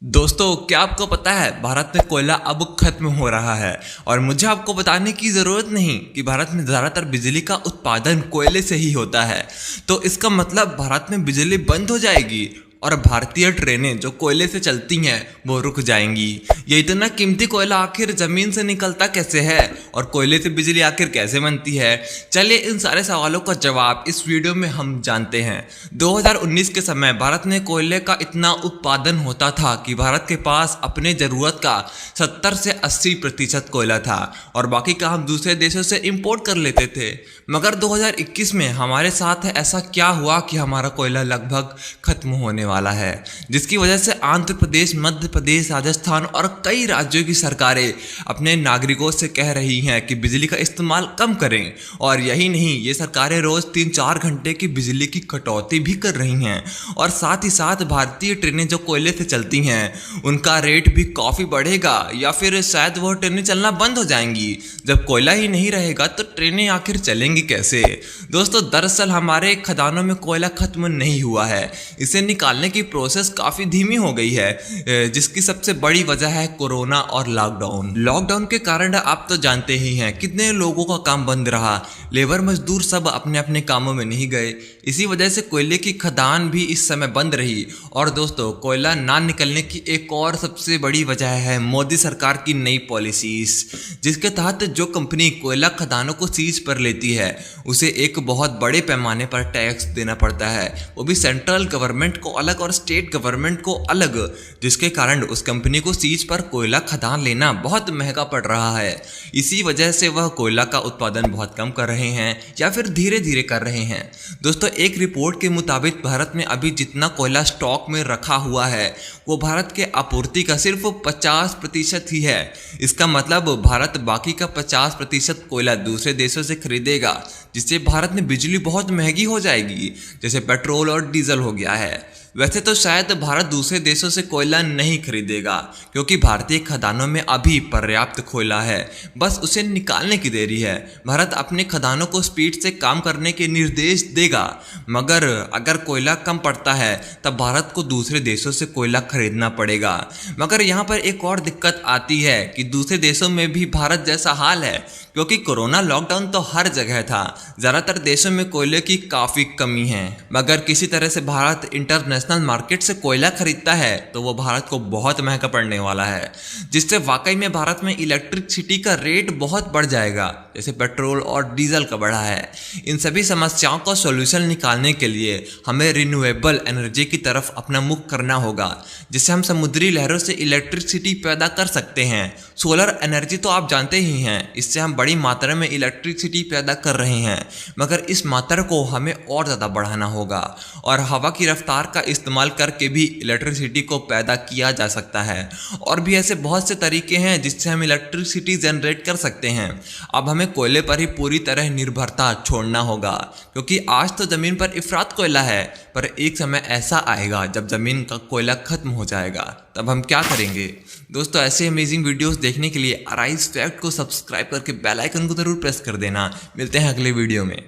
दोस्तों, क्या आपको पता है भारत में कोयला अब खत्म हो रहा है। और मुझे आपको बताने की ज़रूरत नहीं कि भारत में ज़्यादातर बिजली का उत्पादन कोयले से ही होता है। तो इसका मतलब भारत में बिजली बंद हो जाएगी और भारतीय ट्रेनें जो कोयले से चलती हैं वो रुक जाएंगी। ये इतना कीमती कोयला आखिर ज़मीन से निकलता कैसे है और कोयले से बिजली आखिर कैसे बनती है? चलिए इन सारे सवालों का जवाब इस वीडियो में हम जानते हैं। 2019 के समय भारत में कोयले का इतना उत्पादन होता था कि भारत के पास अपने ज़रूरत का 70 से 80% कोयला था और बाकी का हम दूसरे देशों से इंपोर्ट कर लेते थे। मगर 2021 में हमारे साथ ऐसा क्या हुआ कि हमारा कोयला लगभग खत्म होने वाला है, जिसकी वजह से आंध्र प्रदेश, मध्य प्रदेश, राजस्थान और कई राज्यों की सरकारें अपने नागरिकों से कह रही हैं कि बिजली का इस्तेमाल कम करें। और यही नहीं, ये सरकारें रोज़ 3-4 घंटे की बिजली की कटौती भी कर रही हैं। और साथ ही साथ भारतीय ट्रेनें जो कोयले से चलती हैं उनका रेट भी काफ़ी बढ़ेगा या फिर शायद वह ट्रेनें चलना बंद हो जाएंगी। जब कोयला ही नहीं रहेगा तो ट्रेनें आखिर चलेंगी कैसे? दोस्तों, दरअसल हमारे खदानों में कोयला खत्म नहीं हुआ है, इसे निकालने की प्रोसेस काफ़ी धीमी हो गई है, जिसकी सबसे बड़ी वजह है कोरोना और लॉकडाउन के कारण आप तो जानते ही हैं कितने लोगों का काम बंद रहा। लेबर मजदूर सब अपने अपने कामों में नहीं गए, इसी वजह से कोयले की खदान भी इस समय बंद रही। और दोस्तों, कोयला ना निकलने की एक और सबसे बड़ी वजह है मोदी सरकार की नई पॉलिसीज, जिसके तहत जो कंपनी कोयला खदानों को सीज पर लेती है उसे एक बहुत बड़े पैमाने पर टैक्स देना पड़ता है, वो भी सेंट्रल गवर्नमेंट को अलग और स्टेट गवर्नमेंट को अलग, जिसके कारण उस कंपनी को सीज पर कोयला खदान लेना बहुत महंगा पड़ रहा है। इसी वजह से वह कोयला का उत्पादन बहुत कम कर रहे हैं या फिर धीरे धीरे कर रहे हैं। दोस्तों, एक रिपोर्ट के मुताबिक भारत में अभी जितना कोयला स्टॉक में रखा हुआ है वो भारत के आपूर्ति का सिर्फ 50% ही है। इसका मतलब भारत बाकी का 50% कोयला दूसरे देशों से खरीदेगा, जिससे भारत में बिजली बहुत महंगी हो जाएगी, जैसे पेट्रोल और डीजल हो गया है। वैसे तो शायद भारत दूसरे देशों से कोयला नहीं खरीदेगा, क्योंकि भारतीय खदानों में अभी पर्याप्त कोयला है, बस उसे निकालने की देरी है। भारत अपने खदानों को स्पीड से काम करने के निर्देश देगा, मगर अगर कोयला कम पड़ता है तब भारत को दूसरे देशों से कोयला खरीदना पड़ेगा। मगर यहाँ पर एक और दिक्कत आती है कि दूसरे देशों में भी भारत जैसा हाल है, क्योंकि कोरोना लॉकडाउन तो हर जगह था। ज़्यादातर देशों में कोयले की काफ़ी कमी है, मगर किसी तरह से भारत इंटरनेशनल मार्केट से कोयला खरीदता है तो वो भारत को बहुत महंगा पड़ने वाला है, जिससे वाकई में भारत में इलेक्ट्रिसिटी का रेट बहुत बढ़ जाएगा, जैसे पेट्रोल और डीजल का बढ़ा है। इन सभी समस्याओं का सॉल्यूशन निकालने के लिए हमें रिन्यूएबल एनर्जी की तरफ अपना मुख करना होगा, जिससे हम समुद्री लहरों से इलेक्ट्रिसिटी पैदा कर सकते हैं। सोलर एनर्जी तो आप जानते ही हैं, इससे हम बड़ी मात्रा में इलेक्ट्रिसिटी पैदा कर रहे हैं, मगर इस मात्रा को हमें और ज़्यादा बढ़ाना होगा। और हवा की रफ्तार का इस्तेमाल करके भी इलेक्ट्रिसिटी को पैदा किया जा सकता है। और भी ऐसे बहुत से तरीके हैं जिससे हम इलेक्ट्रिसिटी जनरेट कर सकते हैं। अब हमें कोयले पर ही पूरी तरह निर्भरता छोड़ना होगा, क्योंकि आज तो ज़मीन पर इफरात कोयला है, पर एक समय ऐसा आएगा जब ज़मीन का कोयला खत्म हो जाएगा, तब हम क्या करेंगे? दोस्तों, ऐसे अमेजिंग वीडियोस देखने के लिए अराइज फैक्ट को सब्सक्राइब करके बेल आइकन को ज़रूर प्रेस कर देना। मिलते हैं अगले वीडियो में।